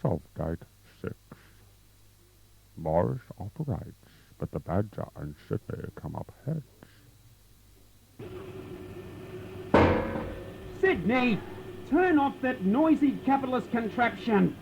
Self-date 6. Maurice operates, but the Badger and Sidney come up heads. Sidney! Turn off that noisy capitalist contraption!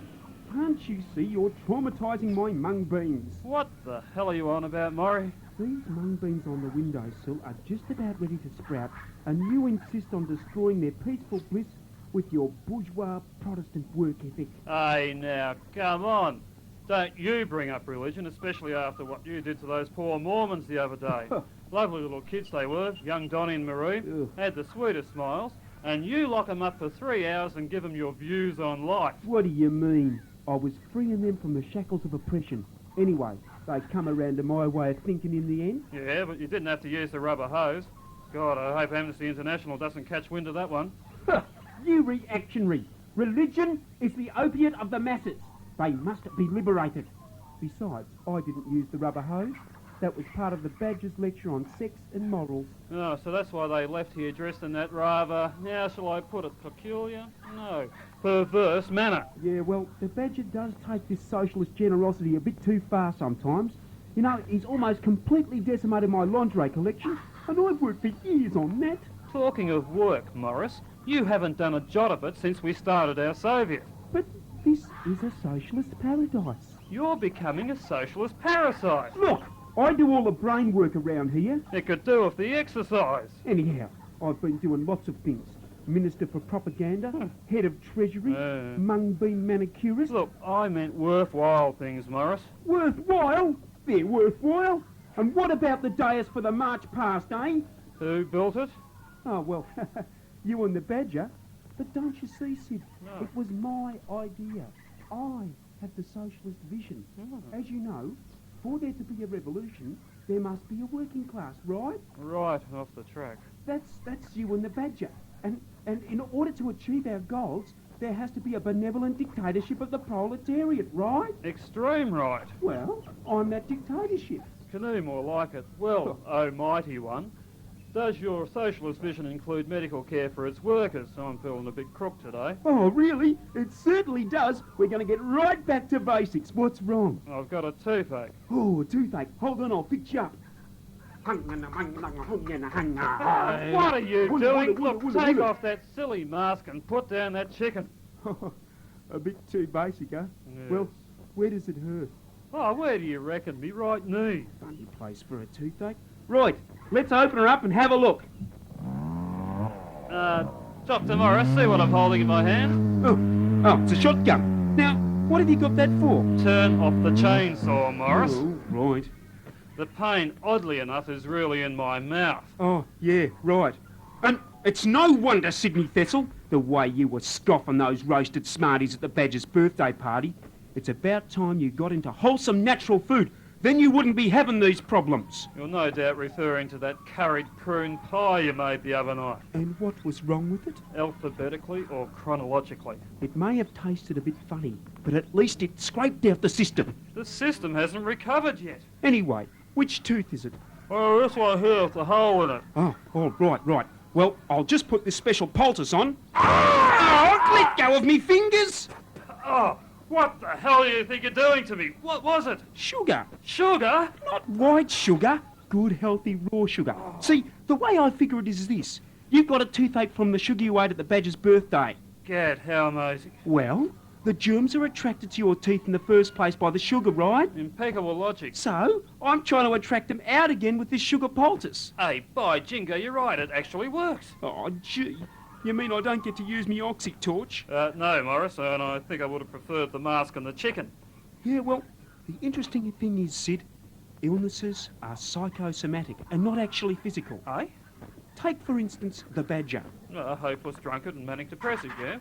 Can't you see you're traumatising my mung beans? What the hell are you on about, Maury? These mung beans on the windowsill are just about ready to sprout, and you insist on destroying their peaceful bliss with your bourgeois Protestant work ethic. Hey, now, come on. Don't you bring up religion, especially after what you did to those poor Mormons the other day. Lovely little kids they were, young Donnie and Maurice, had the sweetest smiles, and you lock them up for 3 hours and give them your views on life. What do you mean? I was freeing them from the shackles of oppression. Anyway, they come around to my way of thinking in the end. Yeah, but you didn't have to use the rubber hose. God, I hope Amnesty International doesn't catch wind of that one. You reactionary. Religion is the opiate of the masses. They must be liberated. Besides, I didn't use the rubber hose. That was part of the Badger's lecture on sex and morals. Oh, so that's why they left here dressed in that rather, how shall I put it, peculiar? No, perverse manner. Yeah, well, the Badger does take this socialist generosity a bit too far sometimes. You know, he's almost completely decimated my lingerie collection, and I've worked for years on that. Talking of work, Maurice, you haven't done a jot of it since we started our Soviet. But this is a socialist paradise. You're becoming a socialist parasite. Look, I do all the brain work around here. It could do with the exercise. Anyhow, I've been doing lots of things. Minister for Propaganda, Head of Treasury, mung bean manicurist. Look, I meant worthwhile things, Maurice. Worthwhile? They're worthwhile. And what about the dais for the march past, eh? Who built it? Oh, well, you and the Badger. But don't you see, Sid? No. It was my idea. I have the socialist vision. As you know, for there to be a revolution, there must be a working class, right? Right off the track. That's you and the Badger. And in order to achieve our goals, there has to be a benevolent dictatorship of the proletariat, right? Extreme right. Well, I'm that dictatorship. Canoe more like it. Well, oh mighty one. Does your socialist vision include medical care for its workers? I'm feeling a bit crook today. Oh, really? It certainly does. We're going to get right back to basics. What's wrong? I've got a toothache. Oh, a toothache. Hold on, I'll fix you up. What are you doing? Look, take off that silly mask and put down that chicken. A bit too basic, huh? Yeah. Well, where does it hurt? Oh, where do you reckon? Me right knee. Funny place for a toothache. Right, let's open her up and have a look. Dr. Morris, see what I'm holding in my hand? Oh, it's a shotgun. Now, what have you got that for? Turn off the chainsaw, Morris. Oh, right. The pain, oddly enough, is really in my mouth. Oh, yeah, right. And it's no wonder, Sidney Thessel, the way you were scoffing those roasted smarties at the Badger's birthday party. It's about time you got into wholesome natural food. Then you wouldn't be having these problems. You're no doubt referring to that curried prune pie you made the other night. And what was wrong with it? Alphabetically or chronologically? It may have tasted a bit funny, but at least it scraped out the system. The system hasn't recovered yet. Anyway, which tooth is it? Oh, this one here with the hole in it. Oh, right. Well, I'll just put this special poultice on. Oh, let go of me fingers! Oh, what the hell do you think you're doing to me? What was it? Sugar. Sugar? Not white sugar. Good, healthy, raw sugar. Oh. See, the way I figure it is this. You've got a toothache from the sugar you ate at the Badger's birthday. Gad, how amazing. Well, the germs are attracted to your teeth in the first place by the sugar, right? Impeccable logic. So, I'm trying to attract them out again with this sugar poultice. Hey, by jingo, you're right, it actually works. Oh, gee. You mean I don't get to use me oxy torch? No, Maurice, and I think I would have preferred the mask and the chicken. Yeah, well, the interesting thing is, Sid, illnesses are psychosomatic and not actually physical. Eh? Take, for instance, the Badger. A hopeless drunkard and manic depressive, yeah?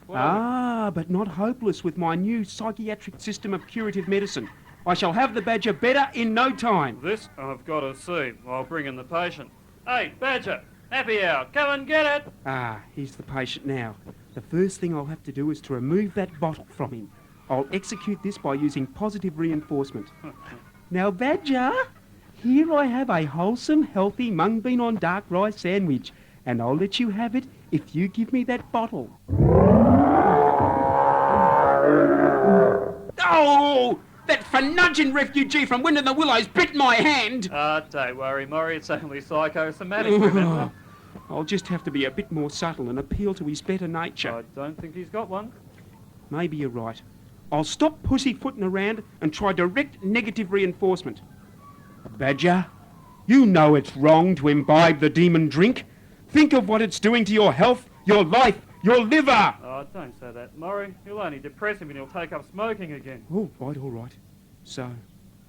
But not hopeless with my new psychiatric system of curative medicine. I shall have the Badger better in no time. This I've got to see. I'll bring in the patient. Hey, Badger, happy hour. Come and get it. He's the patient now. The first thing I'll have to do is to remove that bottle from him. I'll execute this by using positive reinforcement. Now, Badger, here I have a wholesome, healthy mung bean on dark rice sandwich, and I'll let you have it if you give me that bottle. for nudging refugee from Wind in the Willows bit my hand. Don't worry, Maury, it's only psychosomatic, remember? I'll just have to be a bit more subtle and appeal to his better nature. I don't think he's got one. Maybe you're right. I'll stop pussyfooting around and try direct negative reinforcement. Badger, you know it's wrong to imbibe the demon drink. Think of what it's doing to your health, your life, your liver. Oh, don't say that, Maury. You'll only depress him and he'll take up smoking again. All right. So,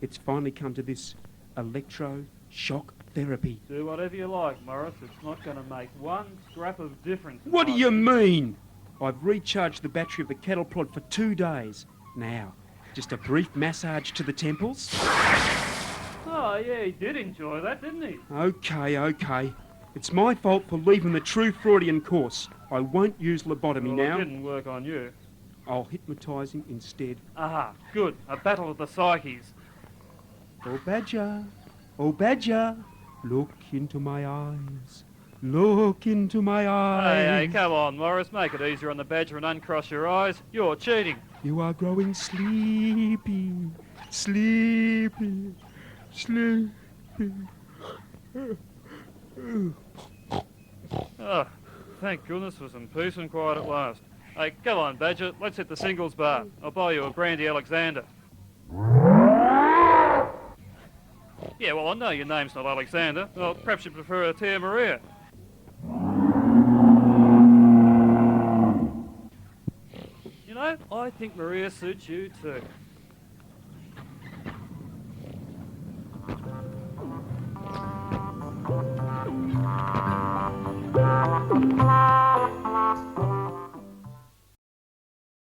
it's finally come to this electroshock therapy. Do whatever you like, Maurice. It's not going to make one scrap of difference. What do you mean? I've recharged the battery of the cattle prod for 2 days. Now, just a brief massage to the temples. Oh, yeah, he did enjoy that, didn't he? Okay. It's my fault for leaving the true Freudian course. I won't use lobotomy now. It didn't work on you. I'll hypnotise him instead. Aha, good. A battle of the psyches. Oh, Badger, look into my eyes. Look into my eyes. Hey, come on, Maurice. Make it easier on the badger and uncross your eyes. You're cheating. You are growing sleepy. Oh, thank goodness for some peace and quiet at last. Hey, come on, Badger. Let's hit the singles bar. I'll buy you a brandy Alexander. Yeah, well, I know your name's not Alexander. Well, perhaps you prefer a Tia Maria. You know, I think Maria suits you too.